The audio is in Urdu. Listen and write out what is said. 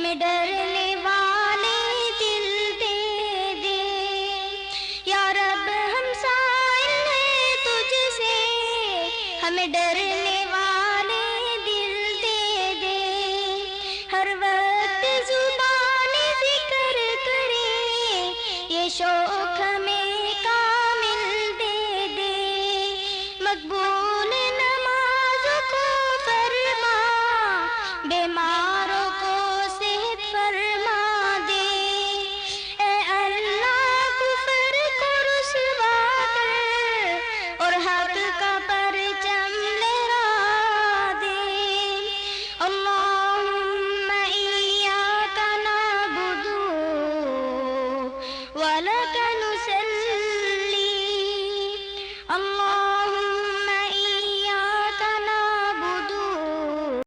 ہمیں ڈرنے والے دل دے دے، یا رب ہم سائل ہیں تجھ سے، ہمیں ڈرنے والے دل دے دے، ہر وقت زبان ذکر کرے یہ شوق